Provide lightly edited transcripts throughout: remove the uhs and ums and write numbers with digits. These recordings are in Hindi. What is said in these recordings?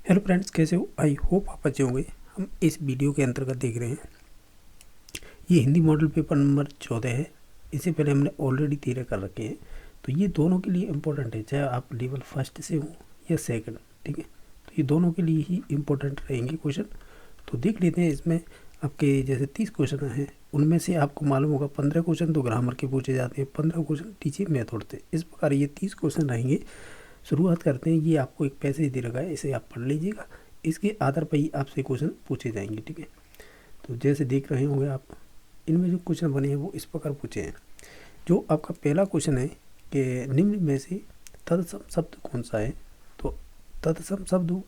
हेलो फ्रेंड्स, कैसे हो? आई होप आप अच्छे होंगे। हम इस वीडियो के अंतर्गत देख रहे हैं, ये हिंदी मॉडल पेपर नंबर 14 है। इससे पहले हमने ऑलरेडी 13 कर रखे हैं, तो ये दोनों के लिए इम्पोर्टेंट है, चाहे आप लेवल फर्स्ट से हो या सेकंड। ठीक है, तो ये दोनों के लिए ही इम्पोर्टेंट रहेंगे क्वेश्चन। तो देख लेते हैं। इसमें आपके जैसे 30 क्वेश्चन हैं, उनमें से आपको मालूम होगा 15 क्वेश्चन तो ग्रामर के पूछे जाते हैं, 15 क्वेश्चन टीचिंग मेथड से। इस प्रकार ये 30 क्वेश्चन रहेंगे। शुरुआत करते हैं। ये आपको एक पैसेज दे रखा है, इसे आप पढ़ लीजिएगा। इसके आधार पर ही आपसे क्वेश्चन पूछे जाएंगे। ठीक है, तो जैसे देख रहे होंगे आप, इनमें जो क्वेश्चन बने हैं वो इस प्रकार पूछे हैं। जो आपका पहला क्वेश्चन है कि निम्न में से तत्सम शब्द कौन सा है। तो तत्सम शब्द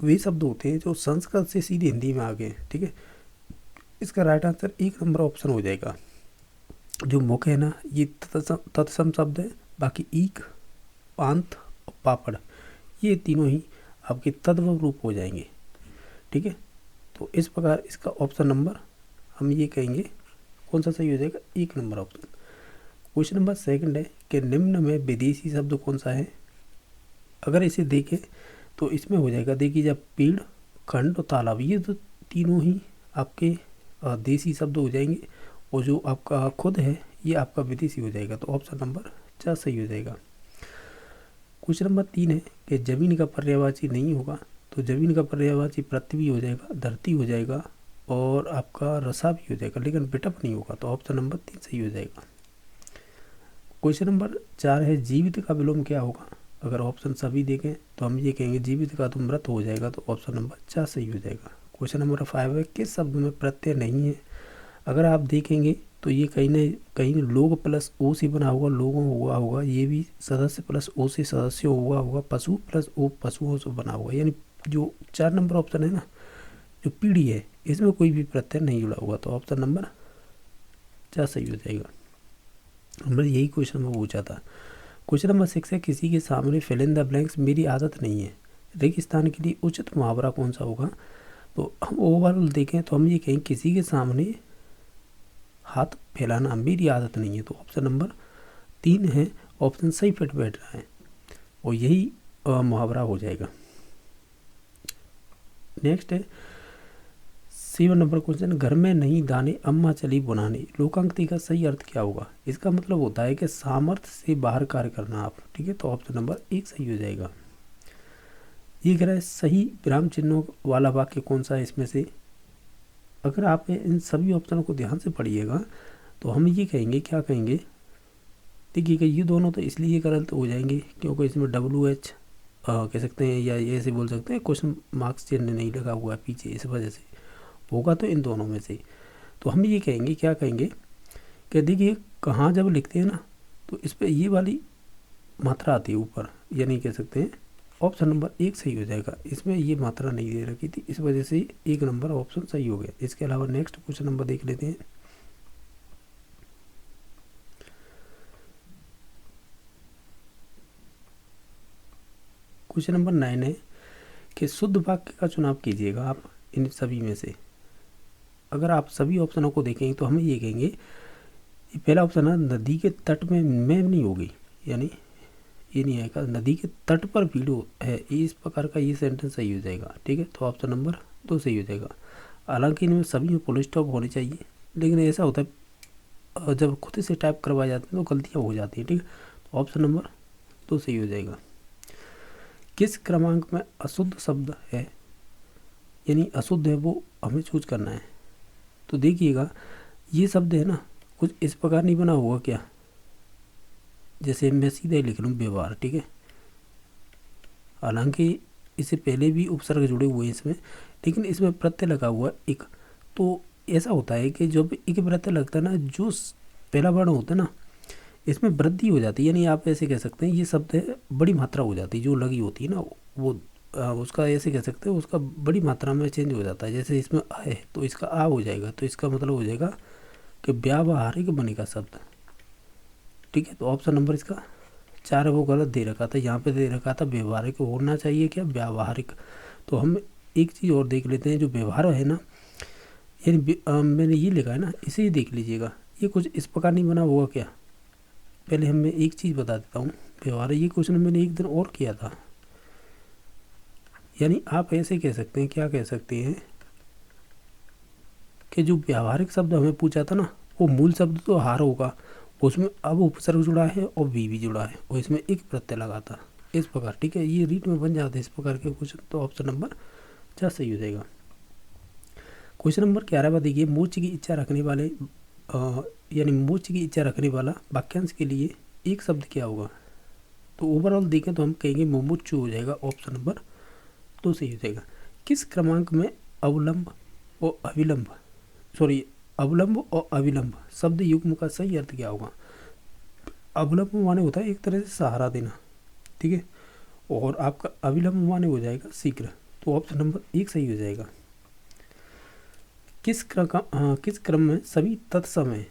वे शब्द होते हैं जो संस्कृत से सीधे हिंदी में आ गए हैं। ठीक है, इसका राइट आंसर 1 नंबर ऑप्शन हो जाएगा। जो मुख्य है ना, ये तत्सम शब्द है। बाकी ईक, पांत और पापड़, ये तीनों ही आपके तद्भव रूप हो जाएंगे। ठीक है, तो इस प्रकार इसका ऑप्शन नंबर हम ये कहेंगे कौन सा सही हो जाएगा, 1 number option. Question number second है कि निम्न में विदेशी शब्द कौन सा है। अगर इसे देखें तो इसमें हो जाएगा, देखिए, जब पेड़, खंड और तालाब, ये तो तीनों ही आपके देसी शब्द हो जाएंगे, और जो आपका खुद है ये आपका विदेशी हो जाएगा। तो ऑप्शन नंबर 4 सही हो जाएगा। क्वेश्चन नंबर 3 है कि जमीन का पर्यायवाची नहीं होगा। तो जमीन का पर्यायवाची पृथ्वी हो जाएगा, धरती हो जाएगा, और आपका रसा भी हो जाएगा, लेकिन बिटप नहीं होगा। तो ऑप्शन नंबर 3 सही हो जाएगा। क्वेश्चन नंबर 4 है जीवित का विलोम क्या होगा। अगर ऑप्शन सभी देखें तो हम ये कहेंगे जीवित का तो मृत हो जाएगा। तो ऑप्शन नंबर 4 सही हो जाएगा। क्वेश्चन नंबर 5 है किस शब्द में प्रत्यय नहीं है। अगर आप देखेंगे तो ये कहीं न कहीं लोग प्लस ओ से बना होगा, लोगों हुआ होगा। ये भी सदस्य प्लस ओ से सदस्य हुआ होगा। पशु प्लस ओ पशुओं से बना होगा। यानी जो 4 नंबर ऑप्शन है ना, जो पीढ़ी है, इसमें कोई भी प्रत्यय नहीं जुड़ा होगा। तो ऑप्शन नंबर 4 सही हो जाएगा। हमने यही क्वेश्चन में पूछा था। क्वेश्चन नंबर 6 है किसी के सामने फिल इन द ब्लैंक्स मेरी आदत नहीं है। रेगिस्तान के लिए उचित मुहावरा कौन सा होगा। तो हम ओवरऑल देखें तो हम ये कहें किसी के सामने हाथ फैलाना मेरी आदत नहीं है। तो ऑप्शन नंबर 3 है, ऑप्शन सही फिट बैठ रहा है, और यही मुहावरा हो जाएगा। नेक्स्ट है 7 नंबर क्वेश्चन, घर में नहीं दाने अम्मा चली बुनाने। लोकांकति का सही अर्थ क्या होगा। इसका मतलब होता है कि सामर्थ्य से बाहर कार्य करना आप। ठीक है, तो ऑप्शन नंबर 1 सही हो जाएगा। ये कह रहा है सही विराम चिन्हों वाला वाक्य कौन सा है इसमें से। अगर आप इन सभी ऑप्शनों को ध्यान से पढ़िएगा तो हम ये कहेंगे, क्या कहेंगे, देखिएगा, ये दोनों तो इसलिए गलत हो जाएंगे क्योंकि इसमें WH कह सकते हैं, या ऐसे बोल सकते हैं क्वेश्चन मार्क्स चिन्ह नहीं लगा हुआ है पीछे, इस वजह से होगा तो इन दोनों में से। तो हम ये कहेंगे, क्या कहेंगे कि देखिए, कहाँ जब लिखते हैं ना तो इस पर ये वाली मात्रा आती है ऊपर, यानी कह सकते हैं ऑप्शन नंबर 1 सही हो जाएगा। इसमें ये मात्रा नहीं दे रखी थी, इस वजह से 1 नंबर ऑप्शन सही हो गया। इसके अलावा नेक्स्ट क्वेश्चन नंबर देख लेते हैं। क्वेश्चन नंबर 9 है कि शुद्ध वाक्य का चुनाव कीजिएगा आप इन सभी में से। अगर आप सभी ऑप्शनों को देखेंगे तो हमें ये कहेंगे, ये पहला ऑप्शन है नदी के तट में नहीं होगी, यानी ये नहीं आएगा। नदी के तट पर भीड़ है, इस प्रकार का ये सेंटेंस सही हो जाएगा। ठीक है, तो ऑप्शन नंबर 2 सही हो जाएगा। हालांकि इनमें सभी में फुल स्टॉप होनी चाहिए, लेकिन ऐसा होता है जब खुद से टाइप करवाए जाते हैं तो गलतियाँ हो जाती हैं। ठीक है, तो ऑप्शन नंबर 2 सही हो जाएगा। किस क्रमांक में अशुद्ध शब्द है, यानी अशुद्ध है, वो हमें चूज करना है। तो देखिएगा, ये शब्द है ना, कुछ इस प्रकार नहीं बना होगा क्या, जैसे मैं सीधा ही लिख लूँ व्यवहार। ठीक है, हालांकि इससे पहले भी उपसर्ग जुड़े हुए हैं इसमें, लेकिन इसमें प्रत्यय लगा हुआ है एक। तो ऐसा होता है कि जब एक प्रत्यय लगता है ना, जो पहला वर्ण होता है ना, इसमें वृद्धि हो जाती है। यानी आप ऐसे कह सकते हैं ये शब्द है बड़ी मात्रा हो जाती है, जो लगी होती है ना वो उसका ऐसे कह सकते हैं, उसका बड़ी मात्रा में चेंज हो जाता है। जैसे इसमें आ है तो इसका आ हो जाएगा, तो इसका मतलब हो जाएगा कि व्यावहारिक बनेगा शब्द। ठीक है, तो ऑप्शन नंबर इसका 4 है, वो गलत दे रखा था। यहाँ पे दे रखा था व्यवहारिक, होना चाहिए क्या, व्यावहारिक। तो हम एक चीज़ और देख लेते हैं, जो व्यवहार है ना, यानी मैंने ये लिखा है ना, इसे ही देख लीजिएगा। ये कुछ इस प्रकार नहीं बना होगा क्या। पहले हम मैं एक चीज़ बता देता हूँ, व्यवहार, ये क्वेश्चन मैंने एक दिन और किया था। यानी आप ऐसे कह सकते हैं, क्या कह सकते हैं कि जो व्यावहारिक शब्द हमें पूछा था ना, वो मूल शब्द तो हार होगा, उसमें अब उपसर्ग जुड़ा है और वी भी जुड़ा है और इसमें एक प्रत्यय लगा था, इस प्रकार। ठीक है, ये रीट में बन जाते हैं इस प्रकार के क्वेश्चन, तो ऑप्शन नंबर 4 सही हो जाएगा। क्वेश्चन नंबर 11 देखिए, मोक्ष की इच्छा रखने वाले यानी मोक्ष की इच्छा रखने वाला वाक्यांश के लिए एक शब्द क्या होगा? तो ओवरऑल देखें तो हम कहेंगे मुमुक्षु हो जाएगा, ऑप्शन नंबर 2 सही हो जाएगा। किस क्रमांक में अवलंब और अविलंब शब्द युग्म का सही अर्थ क्या होगा? अवलंब माने होता है एक तरह से सहारा देना, ठीक है, और आपका अविलंब माने हो जाएगा शीघ्र, तो ऑप्शन नंबर 1 सही हो जाएगा। किस क्रम में सभी तत्समय?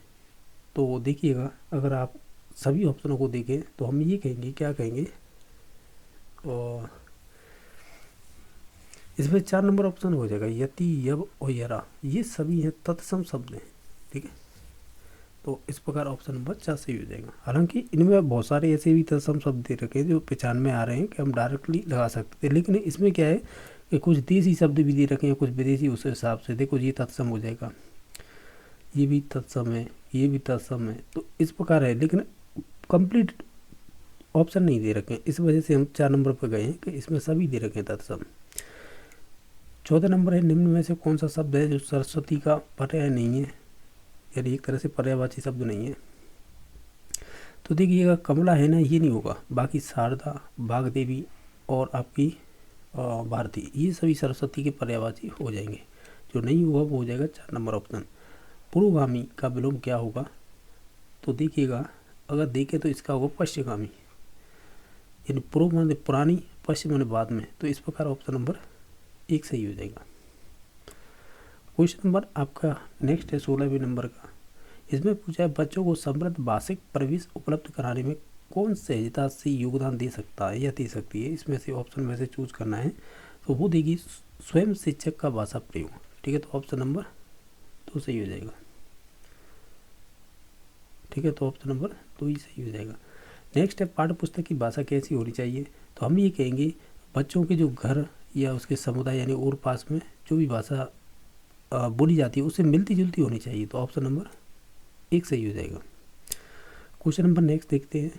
तो देखिएगा, अगर आप सभी ऑप्शनों को देखें तो हम ये कहेंगे, क्या कहेंगे, और इसमें 4 नंबर ऑप्शन हो जाएगा, यति, यब और यरा, ये सभी हैं तत्सम शब्द हैं, ठीक है, तो इस प्रकार ऑप्शन नंबर 4 सही हो जाएगा। हालांकि इनमें बहुत सारे ऐसे भी तत्सम शब्द दे रखे हैं जो पहचान में आ रहे हैं कि हम डायरेक्टली लगा सकते थे, लेकिन इसमें क्या है कि कुछ देसी शब्द भी दे रखे हैं, कुछ विदेशी, उस हिसाब से देखो ये तत्सम हो जाएगा, ये भी तत्सम है, ये भी तत्सम है, तो इस प्रकार है, लेकिन कंप्लीट ऑप्शन नहीं दे रखे हैं, इस वजह से हम 4 नंबर पर गए हैं कि इसमें सभी दे रखे हैं तत्सम। 14 नंबर है, निम्न में से कौन सा शब्द है जो सरस्वती का पर्याय नहीं है, यानी एक तरह से पर्यायवाची शब्द नहीं है? तो देखिएगा, कमला है ना, ये नहीं होगा, बाकी शारदा, वाग्देवी और आपकी भारती, ये सभी सरस्वती के पर्यायवाची हो जाएंगे। जो नहीं हुआ वो हो जाएगा 4 नंबर ऑप्शन। पूर्वगामी का विलोम क्या होगा? तो देखिएगा, अगर देखें तो इसका होगा पश्चिमगामी, यानी पूर्व माने पुरानी, पश्चिम माने बाद में, तो इस प्रकार ऑप्शन नंबर 1 सही हो जाएगा। क्वेश्चन नंबर आपका नेक्स्ट है 16वें नंबर का। इसमें पूछा है, बच्चों को समृद्ध भाषिक परिवेश उपलब्ध कराने में कौन सहजता से योगदान दे सकता है या दे सकती है? इसमें से ऑप्शन में से चूज करना है, तो वो देगी स्वयं शिक्षक का भाषा प्रयोग, ठीक है, तो ऑप्शन नंबर 2 सही हो जाएगा, ठीक है, तो ऑप्शन नंबर 2 ही सही हो जाएगा। नेक्स्ट है, पाठ्य पुस्तक की भाषा कैसी होनी चाहिए? तो हम ये कहेंगे बच्चों के जो घर या उसके समुदाय यानी और पास में जो भी भाषा बोली जाती है उससे मिलती जुलती होनी चाहिए, तो ऑप्शन नंबर 1 सही हो जाएगा। क्वेश्चन नंबर नेक्स्ट देखते हैं,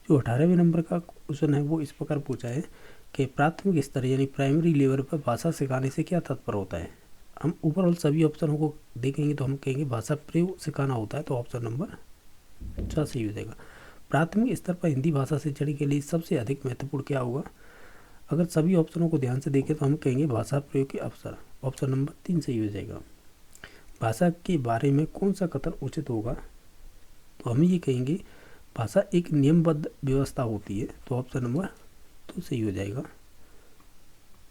जो 18वें नंबर का क्वेश्चन है वो इस प्रकार पूछा है कि प्राथमिक स्तर यानी प्राइमरी लेवल पर भाषा सिखाने से क्या तात्पर्य होता है? हम ओवरऑल सभी ऑप्शनों को देखेंगे तो हम कहेंगे भाषा प्रयोग सिखाना होता है, तो ऑप्शन नंबर 4 सही हो जाएगा। प्राथमिक स्तर पर हिंदी भाषा शिक्षण के लिए सबसे अधिक महत्वपूर्ण क्या होगा? अगर सभी ऑप्शनों को ध्यान से देखें तो हम कहेंगे भाषा प्रयोग के अवसर, ऑप्शन नंबर 3 सही हो जाएगा। भाषा के बारे में कौन सा कथन उचित होगा? तो हम ये कहेंगे भाषा एक नियमबद्ध व्यवस्था होती है, तो ऑप्शन नंबर 2 सही हो जाएगा।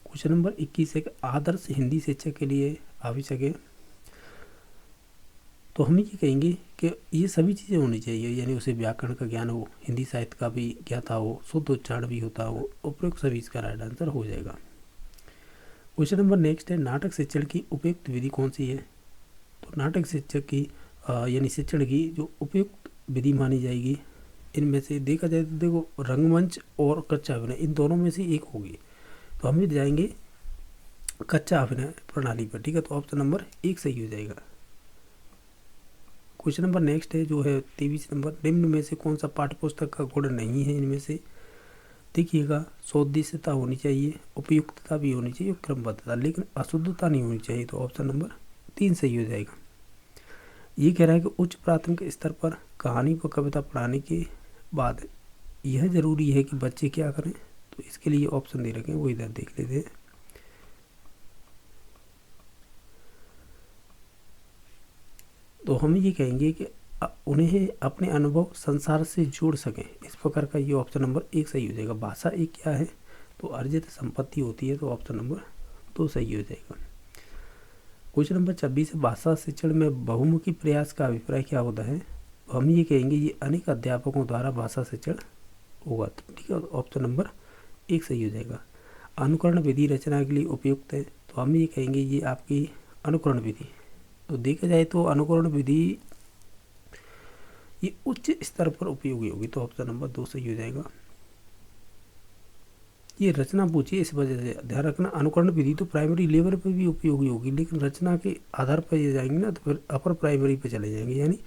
क्वेश्चन नंबर 21 है, आदर्श हिंदी शिक्षक के लिए आवश्यक है, तो हम ये कहेंगे कि ये सभी चीज़ें होनी चाहिए, यानी उसे व्याकरण का ज्ञान हो, हिंदी साहित्य का भी ज्ञाता हो, शुद्ध उच्चारण भी होता हो, उपयुक्त सभी इसका राइट आंसर हो जाएगा। क्वेश्चन नंबर नेक्स्ट है, नाटक शिक्षण की उपयुक्त विधि कौन सी है? तो नाटक शिक्षक की यानी शिक्षण की जो उपयुक्त विधि मानी जाएगी, इनमें से देखा जाए तो देखो रंगमंच और कच्चा अभिनय, इन दोनों में से एक होगी, तो हम भी जाएंगे कच्चा अभिनय प्रणाली पर, ठीक है, तो ऑप्शन नंबर 1 सही हो जाएगा। क्वेश्चन नंबर नेक्स्ट है जो है 23 नंबर, निम्न में से कौन सा पाठ्य पुस्तक का गुण नहीं है? इनमें से देखिएगा, सौदेश्यता होनी चाहिए, उपयुक्तता भी होनी चाहिए, क्रमबद्धता, लेकिन अशुद्धता नहीं होनी चाहिए, तो ऑप्शन नंबर 3 सही हो जाएगा। ये कह रहा है कि उच्च प्राथमिक स्तर पर कहानी व कविता पढ़ाने के बाद यह जरूरी है कि बच्चे क्या करें? तो इसके लिए ऑप्शन दे रखे हैं, वो इधर देख लेते हैं। तो हम ये कहेंगे कि उन्हें अपने अनुभव संसार से जोड़ सकें, इस प्रकार का ये ऑप्शन नंबर 1 सही हो जाएगा। भाषा एक क्या है? तो अर्जित संपत्ति होती है, तो ऑप्शन नंबर 2 सही हो जाएगा। क्वेश्चन नंबर 26 है, भाषा शिक्षण में बहुमुखी प्रयास का अभिप्राय क्या होता है? तो हम ये कहेंगे ये अनेक अध्यापकों द्वारा भाषा शिक्षण होगा, तो ठीक है, ऑप्शन नंबर 1 सही हो जाएगा। अनुकरण विधि रचना के लिए उपयुक्त है, तो हम ये कहेंगे ये आपकी अनुकरण विधि, तो देखा जाए तो अनुकरण विधि ये उच्च स्तर पर उपयोगी होगी, तो ऑप्शन नंबर 2 सही हो जाएगा। ये रचना पूछी है, इस वजह से ध्यान रखना। अनुकरण विधि तो प्राइमरी लेवल पर भी उपयोगी होगी, लेकिन रचना के आधार पर ये जाएंगे ना तो फिर अपर प्राइमरी पे चले जाएंगे, यानी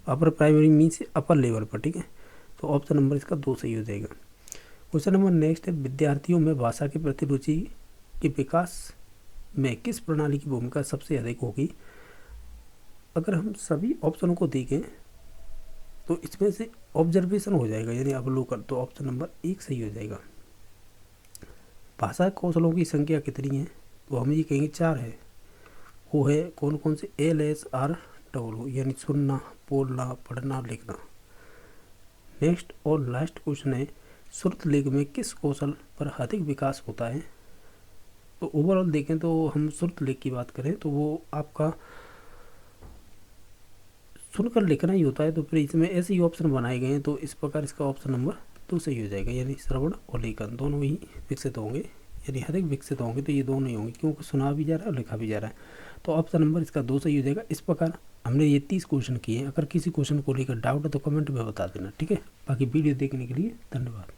upper primary means upper level पर, ठीक है। तो ऑप्शन नंबर इसका 2 सही हो जाएगा। क्वेश्चन नंबर नेक्स्ट है, विद्यार्थियों में भाषा के प्रति रुचि के विकास में किस प्रणाली की भूमिका सबसे अधिक होगी। अगर हम सभी ऑप्शनों को देखें तो इसमें से ऑब्जर्वेशन हो जाएगा, यानी अवलोकन, तो ऑप्शन नंबर 1 सही हो जाएगा। भाषा कौशलों की संख्या कितनी है, तो हम ये कहेंगे 4 है। वो है कौन कौन से, LSRW, यानी सुनना, बोलना, पढ़ना, लिखना। नेक्स्ट और लास्ट क्वेश्चन है, श्रुत लेख में किस कौशल पर अधिक विकास होता है। तो ओवरऑल देखें तो हम श्रुत लेख की बात करें तो वो आपका सुनकर लिखना ही होता है, तो फिर इसमें ऐसे ही ऑप्शन बनाए गए हैं, तो इस प्रकार इसका ऑप्शन नंबर 2 सही हो जाएगा, यानी श्रवण और लेखन दोनों ही विकसित होंगे, यानी अधिक विकसित होंगे, तो ये दोनों ही होंगे क्योंकि सुना भी जा रहा है और लिखा भी जा रहा है। तो ऑप्शन नंबर इसका 2 सही हो जाएगा। इस प्रकार हमने ये 30 क्वेश्चन किए हैं। अगर किसी क्वेश्चन को लेकर डाउट है तो कमेंट में बता देना, ठीक है। बाकी वीडियो देखने के लिए धन्यवाद।